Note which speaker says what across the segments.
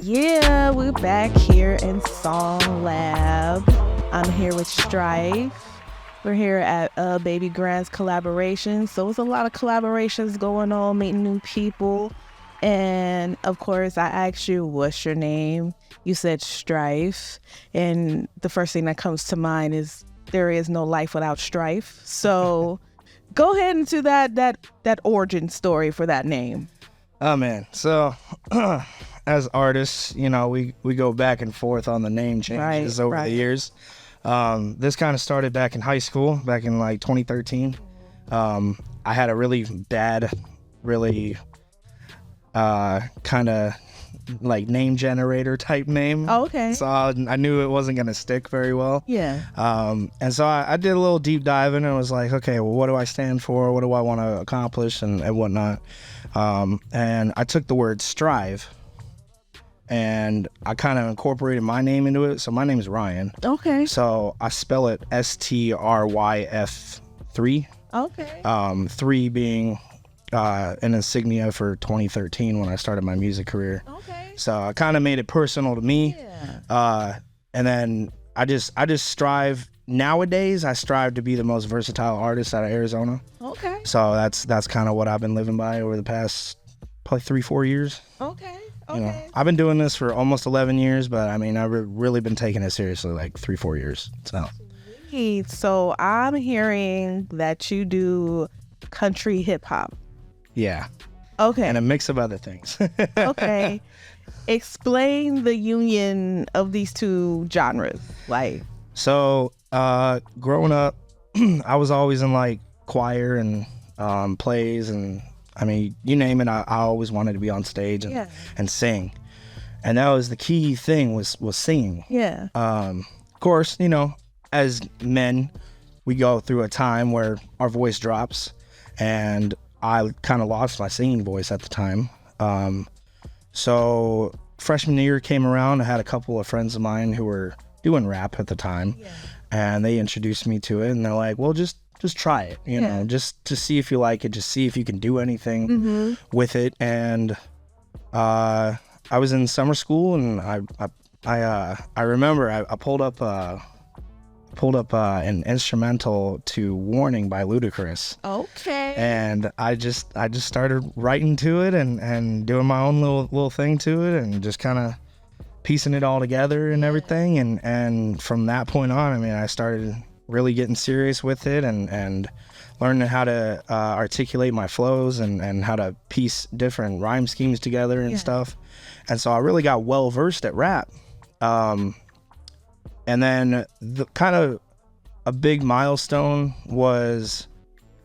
Speaker 1: Yeah, we're back here in SongLab. I'm here with Stryf. We're here at Baby Grand's collaboration. So it's a lot of collaborations going on, meeting new people. And of course, I asked you, what's your name? You said Stryf. And the first thing that comes to mind is there is no life without strife. So go ahead into that origin story for that name.
Speaker 2: Oh man, so as artists, you know, we go back and forth on the name changes over the years. This kind of started back in high school, back in like 2013. I had a really bad, really kind of like name generator type name.
Speaker 1: Oh, okay.
Speaker 2: So I knew it wasn't going to stick very well.
Speaker 1: Yeah.
Speaker 2: And so I did a little deep diving and was like, okay, well, what do I stand for? What do I want to accomplish and whatnot? And I took the word strive and I kind of incorporated my name into it. So my name is Ryan.
Speaker 1: Okay.
Speaker 2: So I spell it STRYF3.
Speaker 1: Okay.
Speaker 2: 3 being an insignia for 2013 when I started my music career.
Speaker 1: Okay.
Speaker 2: So I kind of made it personal to me.
Speaker 1: Yeah.
Speaker 2: And then I just strive. Nowadays, I strive to be the most versatile artist out of Arizona.
Speaker 1: Okay.
Speaker 2: So that's kind of what I've been living by over the past probably 3-4 years.
Speaker 1: Okay.
Speaker 2: You know, I've been doing this for almost 11 years, but I mean, I've really been taking it seriously like 3-4 years.
Speaker 1: So I'm hearing that you do country hip hop.
Speaker 2: Yeah.
Speaker 1: Okay.
Speaker 2: And a mix of other things.
Speaker 1: Okay. Explain the union of these two genres. Like,
Speaker 2: so growing up, I was always in like choir and plays, and I mean, you name it, I always wanted to be on stage and sing. And that was the key thing was singing.
Speaker 1: Yeah.
Speaker 2: Of course, you know, as men, we go through a time where our voice drops, and I kind of lost my singing voice at the time. So freshman year came around. I had a couple of friends of mine who were doing rap at the time, and they introduced me to it. And they're like, "Well, just try it, you know, just to see if you like it, just see if you can do anything with it." And I was in summer school, and I remember I pulled up an instrumental to "Warning" by Ludacris.
Speaker 1: Okay.
Speaker 2: And I just started writing to it and doing my own little thing to it, and just kind of piecing it all together and everything. And from that point on, I mean, I started really getting serious with it and learning how to articulate my flows and how to piece different rhyme schemes together and stuff. And so I really got well versed at rap. And then the kind of a big milestone was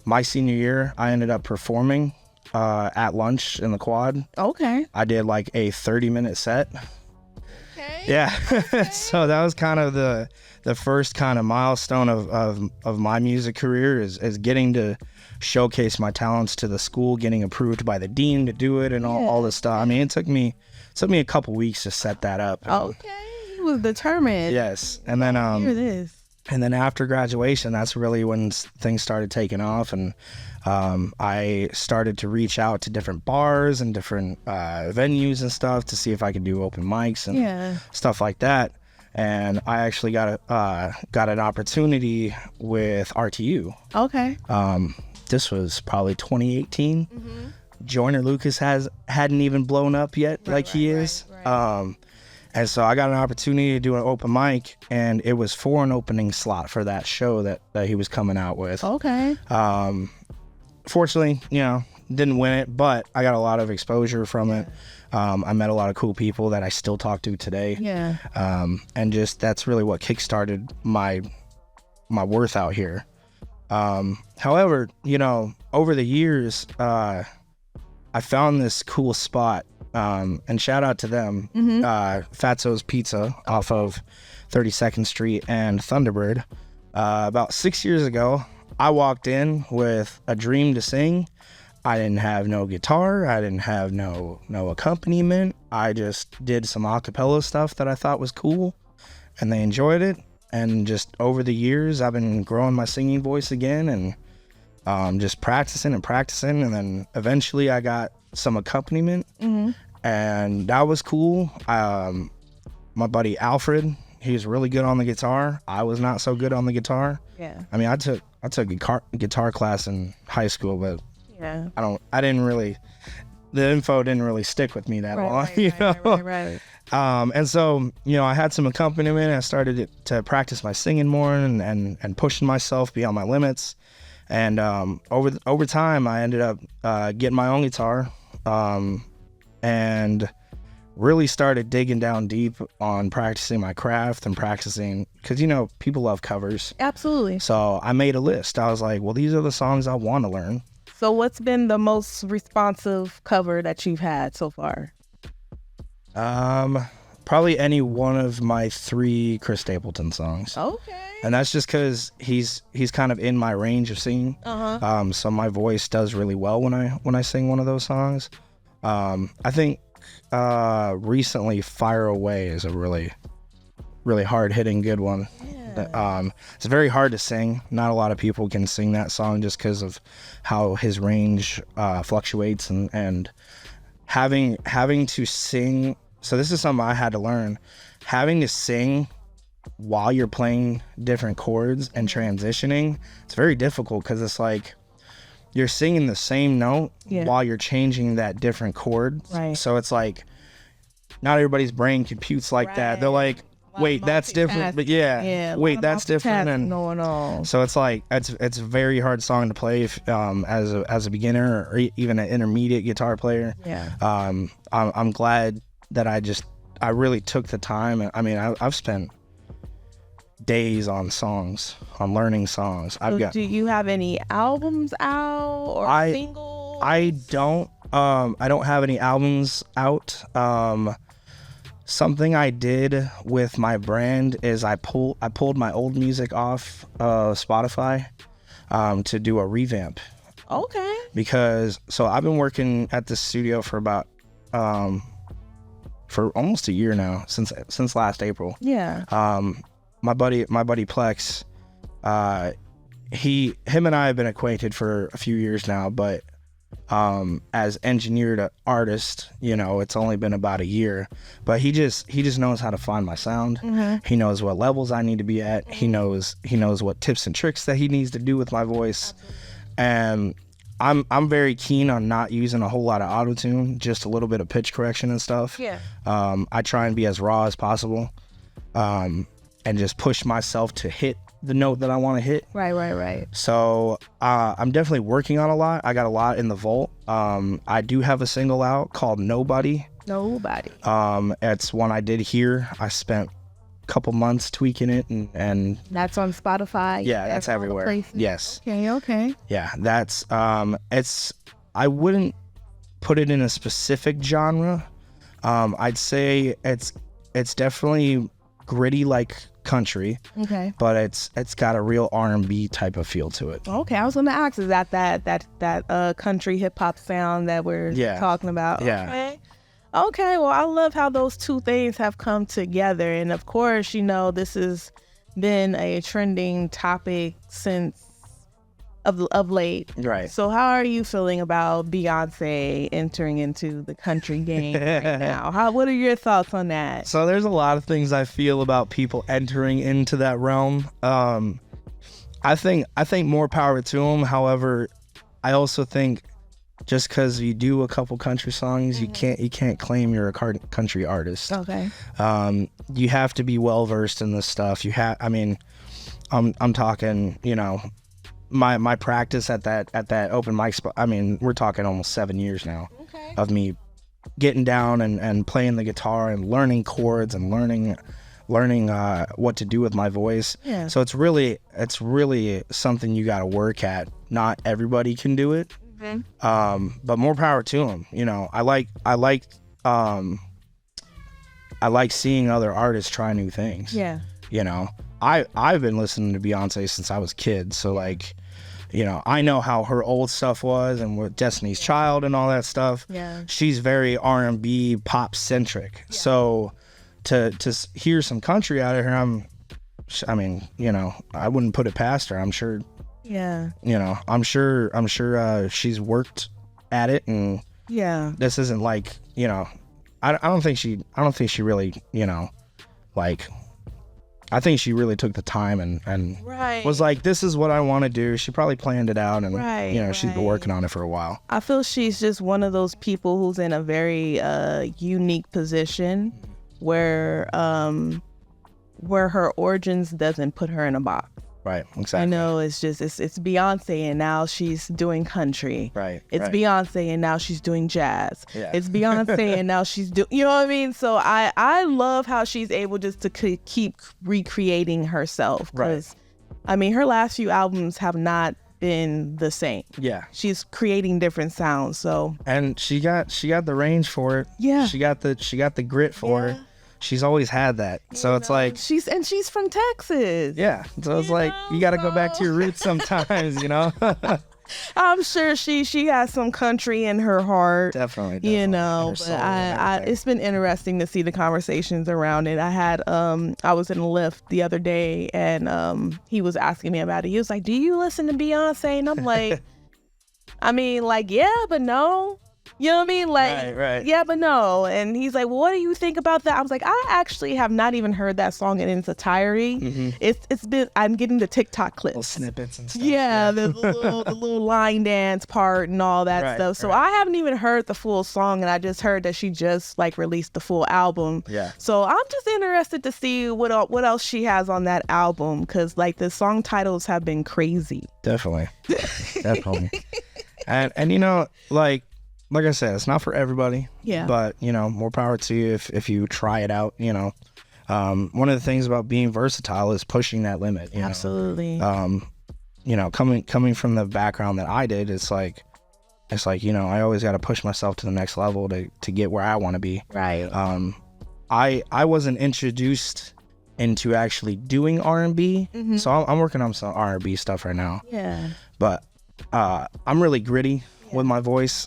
Speaker 2: my senior year. I ended up performing at lunch in the quad.
Speaker 1: Okay.
Speaker 2: I did like a 30-minute set.
Speaker 1: Okay.
Speaker 2: Yeah. So that was kind of the first kind of milestone of my music career is getting to showcase my talents to the school, getting approved by the dean to do it and all this stuff. I mean, it took me a couple weeks to set that up.
Speaker 1: Okay. He was determined.
Speaker 2: Yes. And then
Speaker 1: Hear this.
Speaker 2: and then after graduation, that's really when things started taking off, and I started to reach out to different bars and different venues and stuff to see if I could do open mics and stuff like that. And I actually got an opportunity with RTU.
Speaker 1: Okay.
Speaker 2: This was probably 2018. Joyner Lucas hadn't even blown up yet he is.
Speaker 1: Right.
Speaker 2: And so I got an opportunity to do an open mic, and it was for an opening slot for that show that he was coming out with.
Speaker 1: Okay.
Speaker 2: Fortunately, you know, didn't win it, but I got a lot of exposure from it. I met a lot of cool people that I still talk to today.
Speaker 1: Yeah.
Speaker 2: And just that's really what kickstarted my worth out here. However, you know, over the years, I found this cool spot. And shout out to them, Fatso's Pizza off of 32nd Street and Thunderbird. About 6 years ago, I walked in with a dream to sing. I didn't have no guitar. I didn't have no accompaniment. I just did some a cappella stuff that I thought was cool, and they enjoyed it. And just over the years, I've been growing my singing voice again and just practicing. And then eventually I got some accompaniment. and that was cool. My buddy Alfred, he was really good on the guitar. I was not so good on the guitar.
Speaker 1: Yeah.
Speaker 2: I mean, I took guitar class in high school, but
Speaker 1: Yeah.
Speaker 2: The info didn't really stick with me that long, you know?
Speaker 1: Right.
Speaker 2: And so, I had some accompaniment. I started to practice my singing more and pushing myself beyond my limits. And over time, I ended up getting my own guitar and really started digging down deep on practicing my craft and practicing, because, people love covers.
Speaker 1: Absolutely.
Speaker 2: So I made a list. I was like, well, these are the songs I want to learn.
Speaker 1: So what's been the most responsive cover that you've had so far?
Speaker 2: Probably any one of my 3 Chris Stapleton songs.
Speaker 1: Okay.
Speaker 2: And that's just because he's kind of in my range of singing. So my voice does really well when I sing one of those songs. I think recently Fire Away is a really, really hard hitting good one. Yeah. It's very hard to sing. Not a lot of people can sing that song just because of how his range fluctuates and having to sing. So this is something I had to learn. Having to sing while you're playing different chords and transitioning, it's very difficult because it's like you're singing the same note while you're changing that different chord. Right. So it's like not everybody's brain computes like that. They're like, wait, that's different. But wait, that's different. And
Speaker 1: going on.
Speaker 2: So it's like it's a very hard song to play if, as a beginner or even an intermediate guitar player. Yeah. I'm glad that I really took the time. I mean, I've spent days on learning songs.
Speaker 1: Do you have any albums out or singles?
Speaker 2: I don't have any albums out. Something I did with my brand is I pulled my old music off Spotify to do a revamp.
Speaker 1: Okay.
Speaker 2: Because I've been working at the studio for about for almost a year now, since last April. Yeah. My buddy Plex, him and I have been acquainted for a few years now, but as engineer to artist, it's only been about a year. But he just knows how to find my sound. Mm-hmm. He knows what levels I need to be at. He knows what tips and tricks that he needs to do with my voice. And I'm very keen on not using a whole lot of auto-tune, just a little bit of pitch correction and stuff. Yeah. I try and be as raw as possible, and just push myself to hit the note that I want to hit. Right. So I'm definitely working on a lot. I got a lot in the vault. I do have a single out called Nobody. It's one I did here. I spent a couple months tweaking it and
Speaker 1: that's on Spotify.
Speaker 2: Yeah, that's everywhere. Yes.
Speaker 1: Okay.
Speaker 2: Yeah, that's I wouldn't put it in a specific genre. I'd say it's definitely gritty like country. Okay. But it's got a real R&B type of feel to it.
Speaker 1: Okay, I was gonna ask, is that country hip hop sound that we're talking about?
Speaker 2: Yeah.
Speaker 1: Okay, well, I love how those two things have come together. And of course, this has been a trending topic since of late.
Speaker 2: Right.
Speaker 1: So how are you feeling about Beyonce entering into the country game right now? What are your thoughts on that?
Speaker 2: So there's a lot of things I feel about people entering into that realm. I think more power to them. However, I also think just because you do a couple country songs, you can't claim you're a country artist.
Speaker 1: Okay.
Speaker 2: You have to be well versed in this stuff. I'm talking, my practice at that open mic spot. I mean, we're talking almost 7 years now of me getting down and playing the guitar and learning chords and learning what to do with my voice. Yeah. So it's really something you got to work at. Not everybody can do it. Mm-hmm. But more power to them. I like seeing other artists try new things.
Speaker 1: Yeah.
Speaker 2: I've been listening to Beyonce since I was a kid, so I know how her old stuff was and with Destiny's Child and all that stuff. Yeah. She's very R&B pop centric. Yeah. So to hear some country out of her, I wouldn't put it past her. I'm sure.
Speaker 1: Yeah.
Speaker 2: I'm sure she's worked at it, and
Speaker 1: yeah,
Speaker 2: this isn't like, I don't think she really, you know, like, I think she really took the time and was like, this is what I want to do. She probably planned it out, and you know, she's been working on it for a while.
Speaker 1: I feel she's just one of those people who's in a very unique position where her origins doesn't put her in a box.
Speaker 2: Right, exactly.
Speaker 1: I know it's Beyonce and now she's doing country.
Speaker 2: Right.
Speaker 1: It's Beyonce and now she's doing jazz.
Speaker 2: Yeah.
Speaker 1: It's Beyonce and now she's doing, you know what I mean? So I love how she's able just to keep recreating herself. Because, I mean, her last few albums have not been the same.
Speaker 2: Yeah.
Speaker 1: She's creating different sounds. So.
Speaker 2: And she got the range for it.
Speaker 1: Yeah.
Speaker 2: She got the grit for it. She's always had that. So it's like
Speaker 1: she's from Texas.
Speaker 2: Yeah. So it's like you got to go back to your roots sometimes, you know.
Speaker 1: I'm sure she has some country in her heart.
Speaker 2: Definitely.
Speaker 1: You know, but it's been interesting to see the conversations around it. I was in a Lyft the other day and he was asking me about it. He was like, "Do you listen to Beyonce?" And I'm like, I mean, like, yeah, but no. You know what I mean? Like, yeah, but no. And he's like, well, what do you think about that? I was like, I actually have not even heard that song in its entirety. Mm-hmm. I'm getting the TikTok clips.
Speaker 2: Little snippets and stuff.
Speaker 1: Yeah, the little line dance part and all that stuff. So I haven't even heard the full song, and I just heard that she just like released the full album.
Speaker 2: Yeah.
Speaker 1: So I'm just interested to see what else she has on that album, because like the song titles have been crazy.
Speaker 2: Definitely. And you know, like I said, it's not for everybody. Yeah. But, you know, more power to you if you try it out, you know. One of the things about being versatile is pushing that limit. You
Speaker 1: Absolutely.
Speaker 2: know? You know, coming from the background that I did, it's like, you know, I always got to push myself to the next level to get where I want to be.
Speaker 1: Right.
Speaker 2: I wasn't introduced into actually doing R&B. Mm-hmm. So I'm working on some R&B stuff right now.
Speaker 1: Yeah.
Speaker 2: But I'm really gritty with my voice,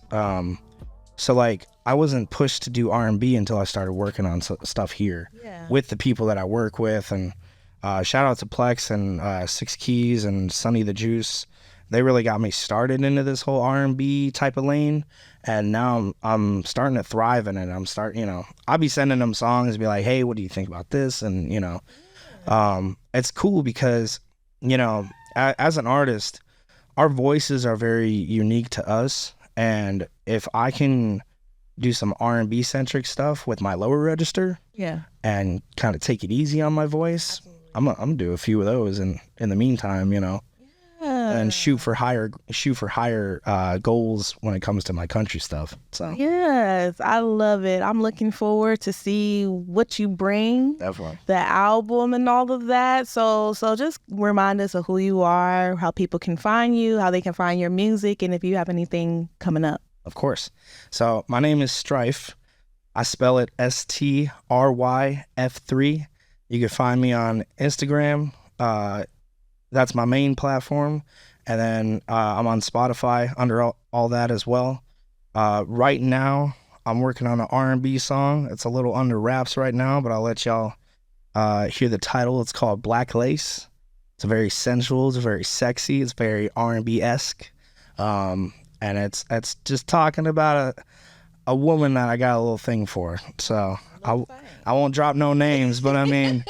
Speaker 2: so like I wasn't pushed to do R&B until I started working on stuff here with the people that I work with. And shout out to Plex and 6 Keys and Sonny the Juice. They really got me started into this whole R&B type of lane, and now I'm starting to thrive in it. You know, I'll be sending them songs and be like, hey, what do you think about this? And you know, it's cool because, you know, as an artist, our voices are very unique to us, and if I can do some R&B centric stuff with my lower register, and kind of take it easy on my voice, I'm gonna do a few of those, and in the meantime, you know, and shoot for higher goals when it comes to my country stuff. So
Speaker 1: yes, I love it. I'm looking forward to see what you bring.
Speaker 2: Definitely.
Speaker 1: The album and all of that. So just remind us of who you are, how people can find you, how they can find your music, and if you have anything coming up.
Speaker 2: Of course. So my name is Stryf. I spell it STRYF3. You can find me on Instagram. That's my main platform. And then I'm on Spotify under all that as well. Right now, I'm working on an R&B song. It's a little under wraps right now, but I'll let y'all hear the title. It's called Black Lace. It's very sensual. It's very sexy. It's very R&B-esque. And it's just talking about a woman that I got a little thing for. So I won't drop no names, but I mean...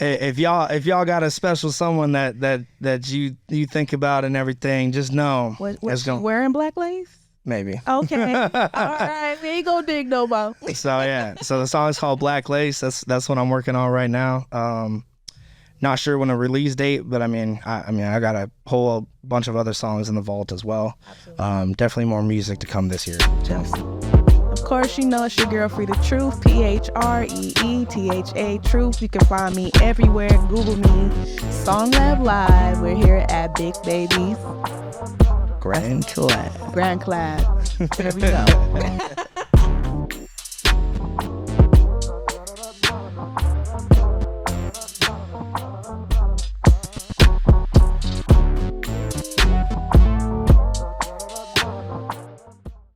Speaker 2: If y'all got a special someone that you think about and everything, just know.
Speaker 1: Wearing black lace?
Speaker 2: Maybe.
Speaker 1: Okay. All right. We ain't gonna dig no more.
Speaker 2: So yeah. So the song is called Black Lace. That's what I'm working on right now. Not sure when a release date, but I mean I got a whole bunch of other songs in the vault as well. Absolutely. Definitely more music to come this year.
Speaker 1: Of course, you know it's your girl Phree Tha Truth, PHREETHA Truth. You can find me everywhere. Google me, SongLab Live. We're here at Big Baby's
Speaker 2: Grand Collab.
Speaker 1: Grand Collab. There we go.